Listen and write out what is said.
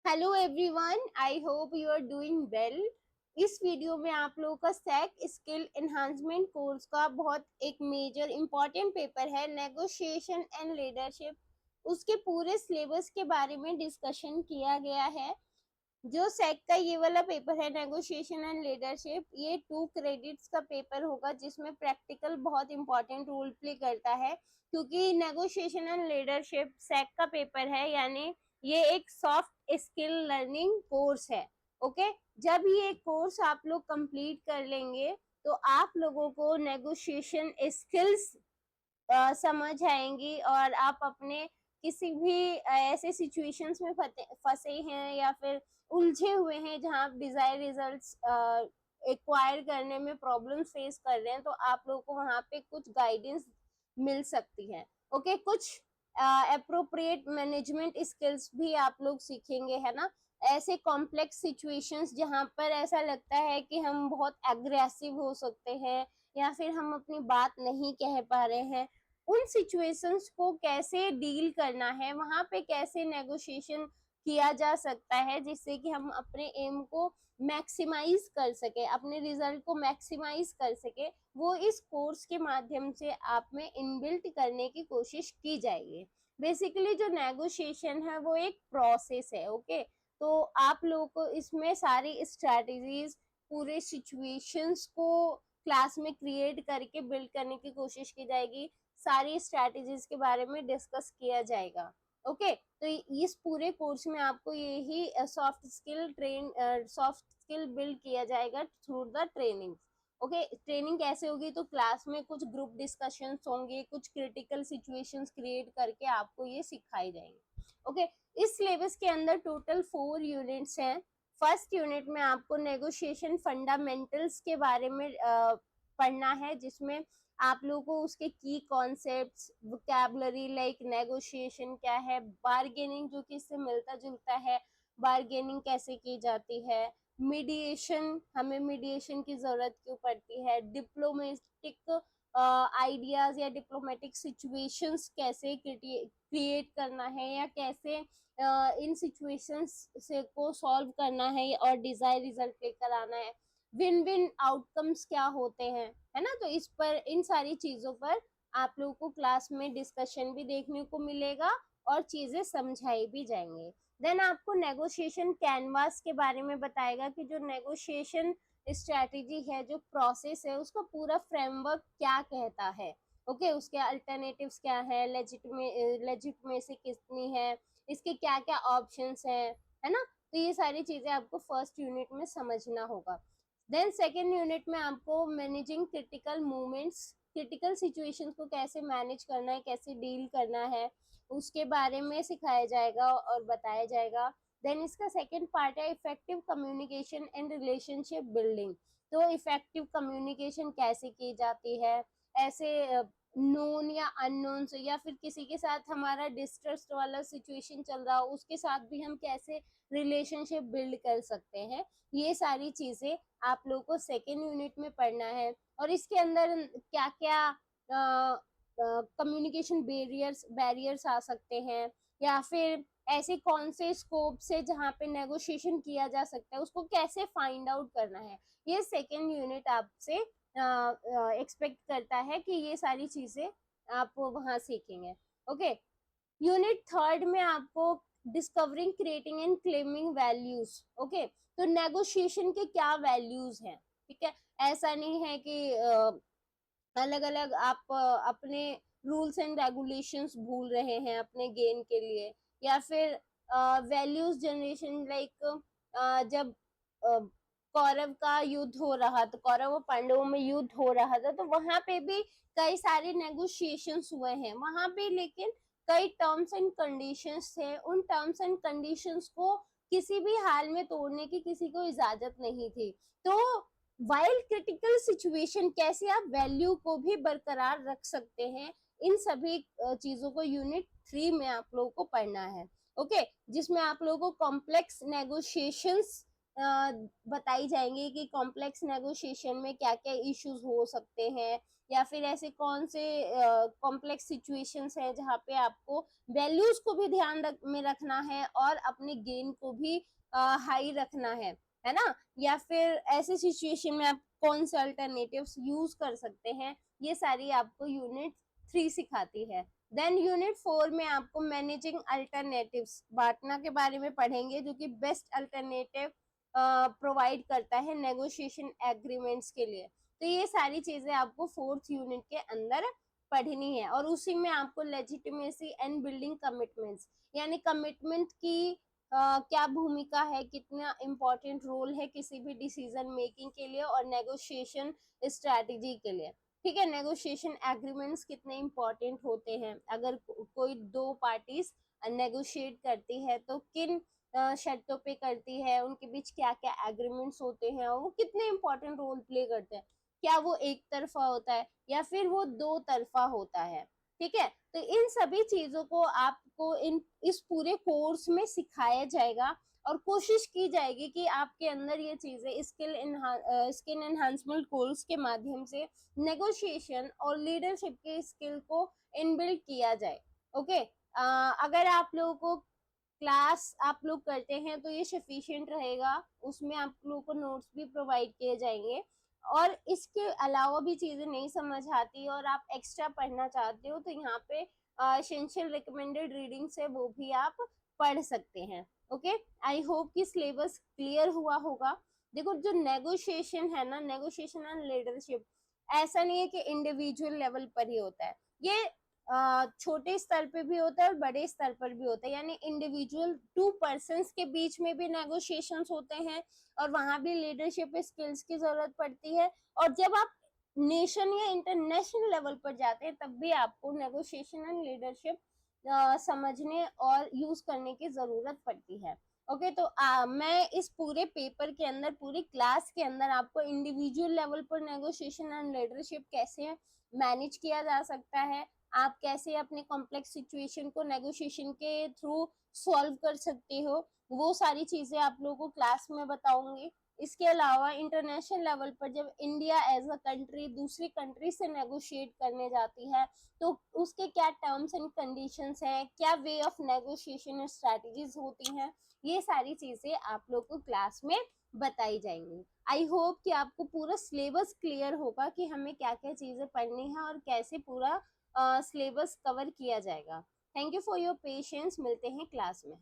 Hello everyone, I hope you are doing well. इस video में आप लोगों का सैक स्किल एनहांसमेंट कोर्स का बहुत एक मेजर इम्पॉर्टेंट पेपर है नेगोशिएशन एंड लीडरशिप। उसके पूरे सिलेबस के बारे में डिस्कशन किया गया है। जो सैक का ये वाला पेपर है नेगोशिएशन एंड लीडरशिप, ये 2 क्रेडिट्स का पेपर होगा जिसमें प्रैक्टिकल बहुत इंपॉर्टेंट रोल प्ले करता है, क्योंकि नेगोशिएशन एंड लीडरशिप सैक का पेपर है, यानी ये एक सॉफ्ट स्किल लर्निंग कोर्स है। ओके, जब ये कोर्स आप लोग कंप्लीट कर लेंगे तो आप लोगों को नेगोशिएशन स्किल्स समझ आएंगी और आप अपने किसी भी ऐसे सिचुएशंस में फंसे हैं या फिर उलझे हुए हैं जहां आप डिजायर रिजल्ट्स एक्वायर करने में प्रॉब्लम फेस कर रहे हैं, तो आप लोगों को वहां पे कुछ गाइडेंस मिल सकती है। ओके, कुछ अप्रोप्रिएट मैनेजमेंट स्किल्स भी आप लोग सीखेंगे, है ना। ऐसे कॉम्प्लेक्स सिचुएशंस जहां पर ऐसा लगता है कि हम बहुत एग्रेसिव हो सकते हैं या फिर हम अपनी बात नहीं कह पा रहे हैं, उन सिचुएशंस को कैसे डील करना है, वहां पे कैसे नेगोशिएशन किया जा सकता है जिससे कि हम अपने एम को मैक्सिमाइज कर सके, अपने रिजल्ट को मैक्सिमाइज कर सके, वो इस कोर्स के माध्यम से आप में इनबिल्ट करने की कोशिश की जाएगी। बेसिकली जो नेगोशिएशन है वो एक प्रोसेस है। ओके, तो आप लोगों को इसमें सारी स्ट्रैटेजीज, पूरे सिचुएशंस को क्लास में क्रिएट करके बिल्ड करने की कोशिश की जाएगी, सारी स्ट्रैटेजीज के बारे में डिस्कस किया जाएगा। ओके, तो इस पूरे कोर्स में आपको यही सॉफ्ट स्किल बिल्ड किया जाएगा through the training. Okay, training कैसे होगी, तो क्लास में कुछ ग्रुप डिस्कशंस होंगे, कुछ क्रिटिकल सिचुएशंस क्रिएट करके आपको ये सिखाई जाएंगे। ओके, इस सिलेबस के अंदर टोटल 4 यूनिट्स हैं। फर्स्ट यूनिट में आपको नेगोशिएशन फंडामेंटल्स के बारे में पढ़ना है, जिसमें आप लोगों को उसके की कॉन्सेप्ट्स, वोकैबुलरी लाइक नेगोशिएशन क्या है, बार्गेनिंग जो कि इससे मिलता जुलता है, बार्गेनिंग कैसे की जाती है, मीडिएशन, हमें मीडिएशन की जरूरत क्यों पड़ती है, डिप्लोमेटिक आइडियाज या डिप्लोमेटिक सिचुएशंस कैसे क्रिएट करना है या कैसे इन सिचुएशंस से को सॉल्व करना है और डिजायर रिजल्ट लेकर आना है, विन विन आउटकम्स क्या होते हैं, है ना। तो इस पर, इन सारी चीजों पर आप लोगों को क्लास में डिस्कशन भी देखने को मिलेगा और चीजें समझाई भी जाएंगे। देन आपको नेगोशिएशन कैनवास के बारे में बताएगा कि जो नेगोशिएशन स्ट्रैटेजी है, जो प्रोसेस है, उसका पूरा फ्रेमवर्क क्या कहता है। ओके, उसके अल्टरनेटिव्स क्या है, लेजिटमेसी कितनी है, इसके क्या क्या ऑप्शंस हैं, है ना। तो ये सारी चीजें आपको फर्स्ट यूनिट में समझना होगा। देन सेकेंड यूनिट में आपको managing critical movements, critical situations को कैसे मैनेज करना है, कैसे डील करना है, उसके बारे में सिखाया जाएगा और बताया जाएगा। देन इसका सेकेंड पार्ट है effective communication and relationship building. तो इफेक्टिव कम्युनिकेशन कैसे की जाती है, ऐसे नोन या अननोन से, या फिर किसी के साथ हमारा डिस्ट्रस्ट वाला सिचुएशन चल रहा हो उसके साथ भी हम कैसे रिलेशनशिप बिल्ड कर सकते हैं, ये सारी चीजें आप लोगों को सेकेंड यूनिट में पढ़ना है। और इसके अंदर क्या क्या कम्युनिकेशन बैरियर्स आ सकते हैं, या फिर ऐसे कौन से स्कोप से जहाँ पे नेगोशिएशन किया जा सकता है उसको कैसे फाइंड आउट करना है, ये सेकेंड यूनिट आपसे एक्सपेक्ट करता है कि ये सारी चीजें आप वहां सीखेंगे। ओके, यूनिट थर्ड में आपको discovering, creating and claiming values. Okay, तो नेगोशिएशन के क्या वैल्यूज हैं, ठीक है। ऐसा नहीं है कि अलग अलग आप अपने रूल्स एंड रेगुलेशंस भूल रहे हैं अपने गेन के लिए, या फिर वैल्यूज जनरेशन लाइक जब कौरव का युद्ध हो रहा था, कौरव और पांडवों में युद्ध हो रहा था, तो वहां पे भी कई सारे नेगोशिएशंस हुए हैं वहां पे, लेकिन कई टर्म्स एंड कंडीशंस थे, उन टर्म्स एंड कंडीशंस को किसी भी हाल में तोड़ने की किसी को इजाजत नहीं थी। तो वाइल क्रिटिकल सिचुएशन कैसे आप वैल्यू को भी बरकरार रख सकते हैं, इन सभी चीजों को यूनिट 3 में आप लोगों को पढ़ना है। ओके, जिसमें आप लोगों को कॉम्प्लेक्स नेगोशिएशंस बताई जाएंगी कि कॉम्प्लेक्स नेगोशिएशन में क्या क्या इश्यूज हो सकते हैं, या फिर ऐसे कौन से कॉम्प्लेक्स सिचुएशंस हैं जहाँ पे आपको वैल्यूज को भी में रखना है और अपने गेन को भी हाई रखना है ना, या फिर ऐसे सिचुएशन में आप कौन से अल्टरनेटिव्स यूज कर सकते हैं, ये सारी आपको यूनिट 3 सिखाती है। देन यूनिट 4 में आपको मैनेजिंग अल्टरनेटिव्स बांटना के बारे में पढ़ेंगे, जो कि बेस्ट अल्टरनेटिव प्रोवाइड करता है नेगोशिएशन एग्रीमेंट्स के लिए। तो ये सारी चीजें आपको 4th यूनिट के अंदर पढ़नी है, और उसी में आपको लेजिटिमेसी एंड बिल्डिंग कमिटमेंट्स, यानी कमिटमेंट की क्या भूमिका है, कितना इम्पोर्टेंट रोल है किसी भी डिसीजन मेकिंग के लिए और नेगोशिएशन स्ट्रैटेजी के लिए। ठीक है, नेगोशिएशन एग्रीमेंट्स कितने इम्पोर्टेंट होते हैं, अगर कोई दो पार्टीज नेगोशिएट करती है तो किन शर्तों पे करती है, उनके बीच क्या क्या एग्रीमेंट्स होते हैं, वो कितने इम्पोर्टेंट रोल प्ले करते हैं, क्या वो एक तरफा होता है या फिर वो दो तरफा होता है। ठीक है, तो इन सभी चीजों को आपको इस पूरे कोर्स में सिखाया जाएगा, और कोशिश की जाएगी कि आपके अंदर ये चीजें स्किल एनहांसमेंट कोर्स के माध्यम से नेगोशिएशन और लीडरशिप के स्किल को इनबिल्ड किया जाए। ओके, अगर आप लोगों को क्लास आप लोग करते हैं तो ये सफिशिएंट रहेगा, उसमें आप लोगों को नोट्स भी प्रोवाइड किए जाएंगे, और इसके अलावा भी चीजें नहीं समझ आती और आप एक्स्ट्रा पढ़ना चाहते हो तो यहाँ पे एसेंशियल रिकमेंडेड रीडिंग्स है, वो भी आप पढ़ सकते हैं। ओके, आई होप कि सिलेबस क्लियर हुआ होगा। देखो, जो नेगोशिएशन है ना, नेगोशिएशन एंड लीडरशिप, ऐसा नहीं है कि इंडिविजुअल लेवल पर ही होता है, ये छोटे स्तर पे भी होता है और बड़े स्तर पर भी होता है, यानी इंडिविजुअल 2 पर्सन्स के बीच में भी नेगोशिएशंस होते हैं और वहां भी लीडरशिप स्किल्स की जरूरत पड़ती है, और जब आप नेशन या इंटरनेशनल लेवल पर जाते हैं तब भी आपको नेगोशिएशन एंड लीडरशिप समझने और यूज करने की जरूरत पड़ती है। ओके, तो मैं इस पूरे पेपर के अंदर, पूरी क्लास के अंदर आपको इंडिविजुअल लेवल पर नेगोशिएशन एंड लीडरशिप कैसे मैनेज किया जा सकता है, आप कैसे अपने कॉम्प्लेक्स सिचुएशन को नेगोशिएशन के थ्रू सॉल्व कर सकते हो, वो सारी चीजें आप लोगों को क्लास में बताऊंगी। इसके अलावा इंटरनेशनल लेवल पर जब इंडिया एज अ कंट्री दूसरी कंट्री से नेगोशिएट करने जाती है तो उसके क्या टर्म्स एंड कंडीशंस हैं, क्या वे ऑफ नेगोशिएशन स्ट्रैटेजीज होती हैं, ये सारी चीजें आप लोग को क्लास में बताई जाएंगी। आई होप कि आपको पूरा सिलेबस क्लियर होगा कि हमें क्या क्या चीजें पढ़नी है और कैसे पूरा सिलेबस कवर किया जाएगा। Thank you for your patience, मिलते हैं क्लास में।